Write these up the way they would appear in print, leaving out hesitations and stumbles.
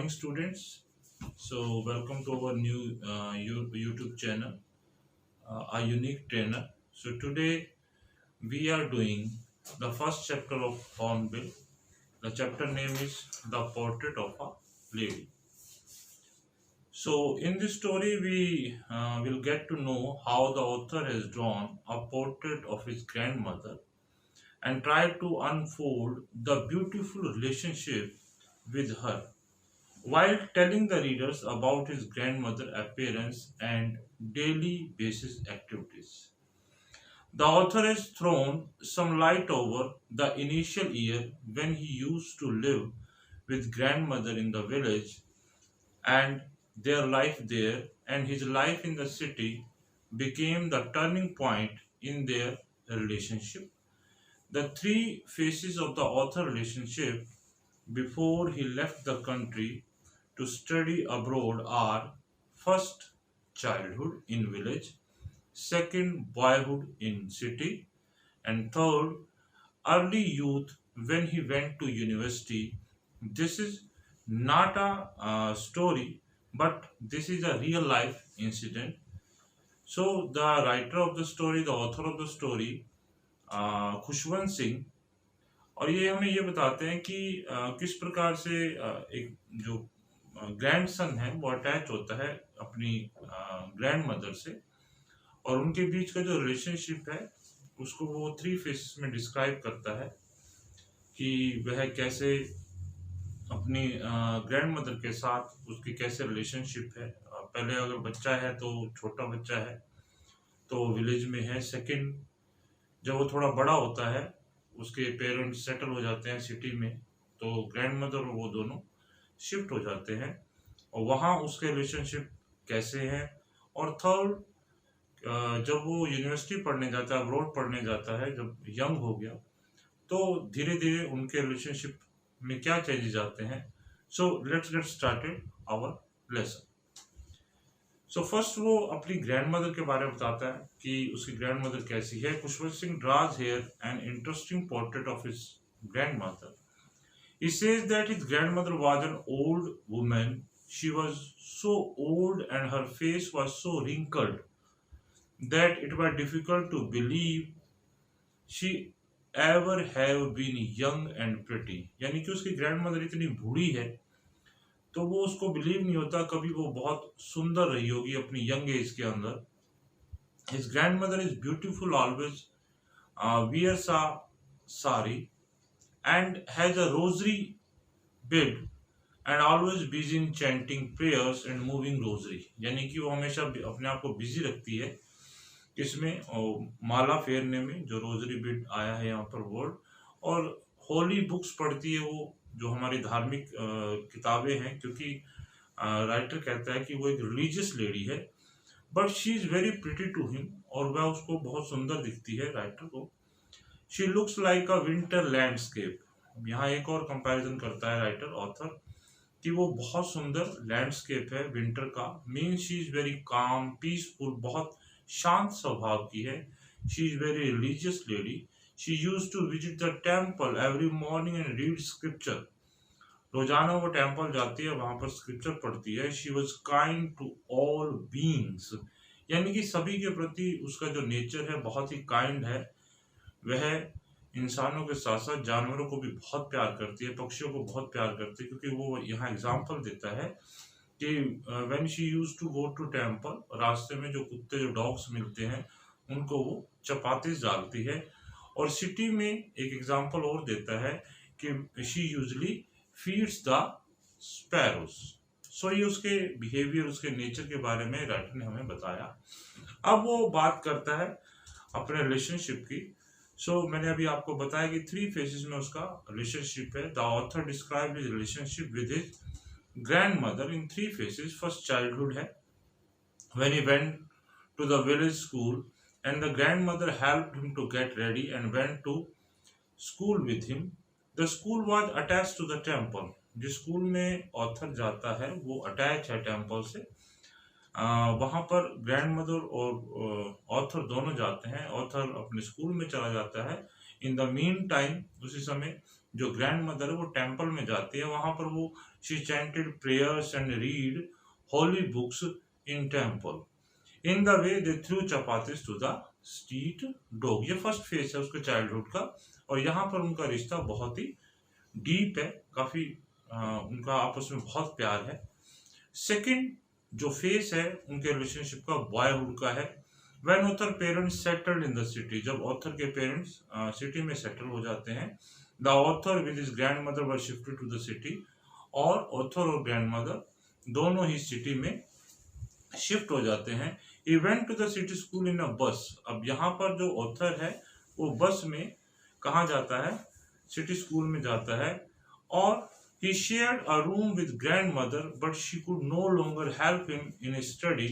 morning, students. So, welcome to our new YouTube channel, A Unique Trainer. So, today we are doing the first chapter of Hornbill. The chapter name is The Portrait of a Lady. So, in this story, we will get to know how the author has drawn a portrait of his grandmother and tried to unfold the beautiful relationship with her, while telling the readers about his grandmother's appearance and daily basis activities. The author has thrown some light over the initial year when he used to live with grandmother in the village and their life there, and his life in the city became the turning point in their relationship. The three phases of the author relationship before he left the country to study abroad are: first, childhood in village; second, boyhood in city; and third, early youth when he went to university. This is not a story, but this is a real life incident. So the writer of the story, the author of the story, Khushwant Singh, और ये हमें ये बताते हैं कि किस प्रकार से एक जो ग्रैंडसन है वो अटैच होता है अपनी ग्रैंड मदर से, और उनके बीच का जो रिलेशनशिप है उसको वो थ्री फेसेस में डिस्क्राइब करता है कि वह कैसे अपनी ग्रैंड मदर के साथ उसकी कैसे रिलेशनशिप है। पहले अगर बच्चा है तो छोटा बच्चा है तो विलेज में है। सेकंड, जब वो थोड़ा बड़ा होता है, उसके पेरेंट्स सेटल हो जाते हैं सिटी में, तो ग्रैंड मदर और वो दोनों शिफ्ट हो जाते हैं और वहाँ उसके रिलेशनशिप कैसे हैं। और थर्ड, जब वो यूनिवर्सिटी पढ़ने जाता है, अब्रॉड पढ़ने जाता है, जब यंग हो गया, तो धीरे धीरे उनके रिलेशनशिप में क्या चेंजेस आते हैं। So let's get started our lesson. So first वो अपनी ग्रैंड मदर के बारे में बताता है कि उसकी ग्रैंड मदर कैसी है। Khushwant Singh draws here an interesting portrait of his grandmother. He says that his grandmother was an old woman. She was so old and her face was so wrinkled that it was difficult to believe she ever have been young and pretty. यानी कि उसकी grandmother इतनी बूढ़ी है तो वो उसको believe नहीं होता कभी वो बहुत सुंदर रही होगी अपनी यंग एज के अंदर। His grandmother is beautiful always, wears a sari and has a rosary bead and always busy in chanting prayers and moving rosary. यानी कि वो हमेशा अपने आप को बिजी रखती है इसमें माला फेरने में, जो रोजरी बीड आया है यहाँ पर वर्ड, और होली बुक्स पढ़ती है वो, जो हमारी धार्मिक किताबें हैं, क्योंकि राइटर कहता है कि वो एक रिलीजियस लेडी है। But she is very pretty to him, और वह उसको बहुत सुंदर दिखती है राइटर को। She looks like a winter landscape. यहाँ एक और कंपैरिजन करता है राइटर ऑथर कि वो बहुत सुंदर लैंडस्केप है विंटर का। Mean she is very calm, peaceful, बहुत शांत स्वभाव की है। She is very religious lady. She used to visit the temple every morning and read scripture. रोजाना वो टेम्पल जाती है, वहां पर स्क्रिप्चर पढ़ती है। She was kind to all beings, यानी कि सभी के प्रति उसका जो नेचर है बहुत ही काइंड है। वह इंसानों के साथ साथ जानवरों को भी बहुत प्यार करती है, पक्षियों को बहुत प्यार करती है, क्योंकि वो यहाँ एग्जाम्पल देता है कि when she used to go to temple, रास्ते में जो कुत्ते, जो डॉग्स मिलते हैं, उनको वो चपातीस डालती है। और सिटी में एक एग्जाम्पल और देता है कि she usually feeds the sparrows. So ये उसके बिहेवियर, उसके नेचर के बारे में राइटर ने हमें बताया। अब वो बात करता है अपने रिलेशनशिप की। सो मैंने अभी आपको बताया कि थ्री फेजेस में उसका रिलेशनशिप है। The author describe his relationship with his grandmother in three phases. First, childhood है, when he went to the village school and the grandmother helped him to get ready and went to school with him. The school was attached to the temple. जिस school में author जाता है वो attach है temple से। वहाँ पर grandmother और ऑथर दोनों जाते हैं। ऑथर अपने स्कूल में चला जाता है। इन द मीन टाइम, उसी समय जो ग्रैंड मदर है वो टेम्पल में जाती है, वहां पर वो she chanted prayers and read holy books in temple. In the way they threw chapatis to the street dog. ये फर्स्ट फेज है उसके चाइल्डहुड का, और यहाँ पर उनका रिश्ता बहुत ही डीप है, काफी उनका आपस में बहुत प्यार है। सेकंड जो फेस है उनके रिलेशनशिप का बॉयहुड का है। When author parents settled in the city, जब ऑथर के पेरेंट्स सिटी में सेटल हो जाते हैं, the author with his grand mother were shifted to the city, और ऑथर और ग्रैंड मदर दोनों ही सिटी में शिफ्ट हो जाते हैं। He went to the city school in a bus. अब यहाँ पर जो ऑथर है वो बस में कहाँ जाता है, सिटी स्कूल में जाता है, और he shared a room with grandmother but she could no longer help him in his study।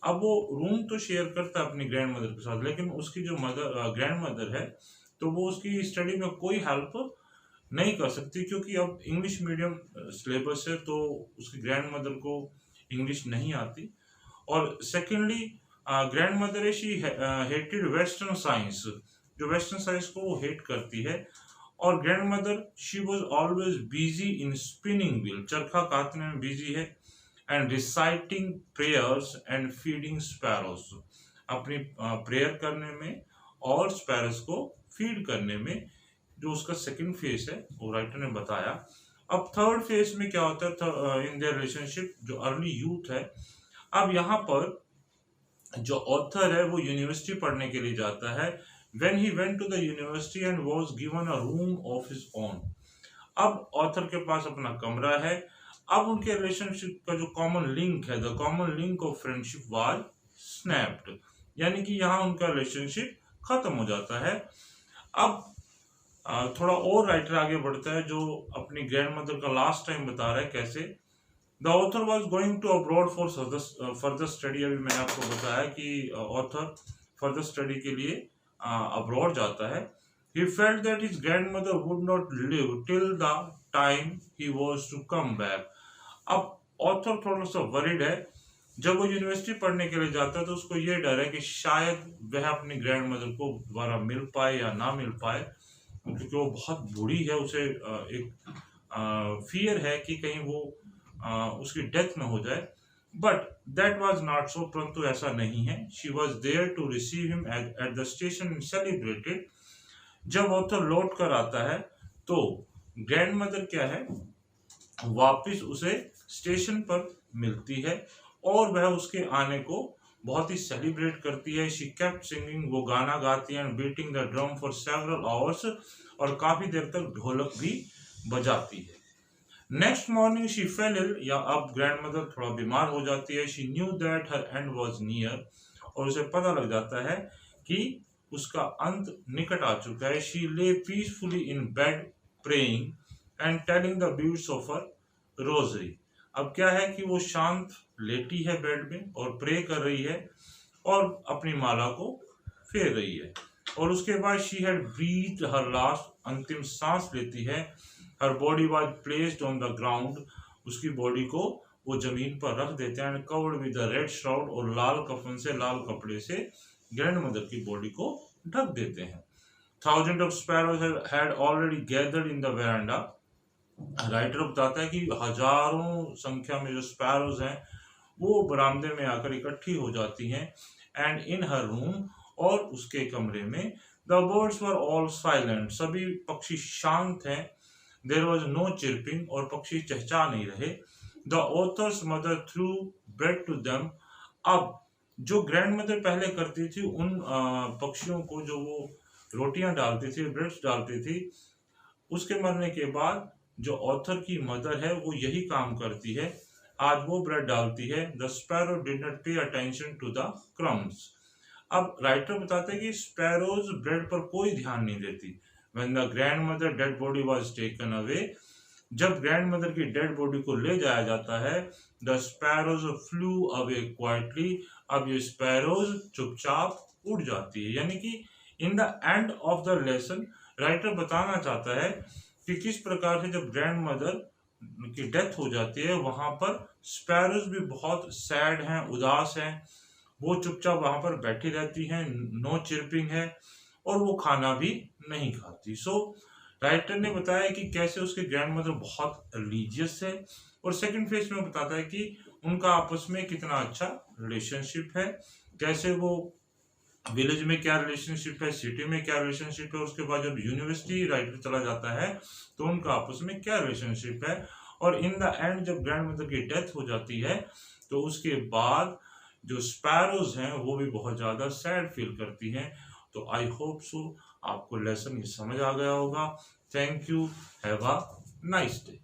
अब वो रूम तो शेयर करता है अपनी ग्रैंड मदर के साथ, लेकिन उसकी जो मदर ग्रैंड मदर है तो वो उसकी स्टडी में कोई हेल्प नहीं कर सकती, क्योंकि अब इंग्लिश मीडियम सिलेबस है तो उसकी ग्रैंड मदर को इंग्लिश नहीं आती। और सेकेंडली ग्रैंड मदर है शी हेटेड वेस्टर्न साइंस, जो वेस्टर्न साइंस को वो हेट करती है। और grand mother she was always busy in spinning wheel, चरखा काटने में बिजी है, and reciting prayers and feeding sparrows, अपनी प्रेयर करने में और स्पैरोस को फीड करने में, जो उसका सेकंड फेज है वो राइटर ने बताया। अब थर्ड फेज में क्या होता है इन देयर रिलेशनशिप, जो अर्ली यूथ है। अब यहाँ पर जो ऑथर है वो यूनिवर्सिटी पढ़ने के लिए जाता है। When he went to the university and was given a room of his own, अब ऑथर के पास अपना कमरा है। अब उनके रिलेशनशिप का जो कॉमन लिंक है, the common link of friendship was snapped, यानी कि यहाँ उनका रिलेशनशिप खत्म हो जाता है। अब थोड़ा और राइटर आगे बढ़ता है, जो अपनी ग्रैंड मदर का लास्ट टाइम बता रहा है कैसे। The author was going to abroad for further study. अभी मैंने आपको बताया कि ऑथर फर्दर स्टडी के लिए अब्रॉड जाता है। He felt that his grandmother would not live till the time he was to come back। अब ऑथर थोड़ा सा वरीड है, जब वो यूनिवर्सिटी पढ़ने के लिए जाता है तो उसको ये डर है कि शायद वह अपनी ग्रैंड मदर को दोबारा मिल पाए या ना मिल पाए, क्योंकि वो बहुत बूढ़ी है। उसे एक फियर है कि कहीं वो उसकी डेथ न हो जाए, but that was not so, परंतु ऐसा नहीं है। She was there to receive him at the station celebrated. जब ऑथर लौट कर आता है तो ग्रैंड मदर क्या है, वापिस उसे स्टेशन पर मिलती है और वह उसके आने को बहुत ही सेलिब्रेट करती है। शी केप्ट सिंगिंग, वो गाना गाती है, and beating the drum for several hours, और काफी देर तक ढोलक भी बजाती है। Next morning she fell ill, या अब ग्रैंड मदर थोड़ा बीमार हो जाती है। She knew that her end was near, और उसे पता लग जाता है कि उसका अंत निकट आ चुका है। She lay peacefully in bed praying and telling the beads of her rosary. अब क्या है कि वो शांत लेटी है बेड में और प्रे कर रही है और अपनी माला को फेर रही है। और उसके बाद she had breathe her last, अंतिम सांस लेती है। Her body was placed on the ground, उसकी बॉडी को वो जमीन पर रख देते हैं, covered with the red shroud, और लाल कफन से, लाल कपड़े से ग्रैंड मदर की बॉडी को ढक देते हैं। Thousand of sparrows had already gathered in the veranda. Writer बताता है कि हजारों संख्या में जो स्पैरोज हैं वो बरामदे में आकर इकट्ठी हो जाती हैं। एंड इन हर रूम, और उसके कमरे में, the birds were all silent, सभी पक्षी शांत हैं। देयर वॉज नो चिरपिंग, और पक्षी चहचा नहीं रहे। The authors mother threw bread to them. अब जो ग्रैंड मदर पहले करती थी उन पक्षियों को, जो वो रोटियां डालती थी, ब्रेड्स डालती थी, उसके मरने के बाद जो ऑथर की मदर है वो यही काम करती है, आज वो ब्रेड डालती है। The sparrow did not pay attention to the crumbs. अब राइटर बताते हैं कि स्पैरोज ब्रेड पर कोई ध्यान नहीं देती। When the grandmother dead body was taken away, जब ग्रैंड मदर की डेड बॉडी को ले जाया जाता है, the sparrows flew away quietly। अब ये स्पैरोज चुपचाप उड़ जाती है, यानी कि in the end of the lesson writer बताना चाहता है कि किस प्रकार से जब ग्रैंड मदर की डेथ हो जाती है वहां पर स्पैरोज भी बहुत सैड हैं, उदास हैं, वो चुपचाप वहां पर बैठी रहती हैं, नो चिरपिंग है, और वो खाना भी नहीं खाती। सो राइटर ने बताया कि कैसे उसके ग्रैंड मदर बहुत रिलीजियस है, और सेकंड फेज में बताता है कि उनका आपस में कितना अच्छा रिलेशनशिप है, कैसे वो विलेज में क्या रिलेशनशिप है, सिटी में क्या रिलेशनशिप है, उसके बाद जब यूनिवर्सिटी राइटर चला जाता है तो उनका आपस में क्या रिलेशनशिप है, और इन द एंड जब ग्रैंड मदर की डेथ हो जाती है तो उसके बाद जो स्पैरोज हैं वो भी बहुत ज़्यादा सैड फील करती हैं। तो आई होप सो आपको लेसन ये समझ आ गया होगा। Thank you, have a nice day.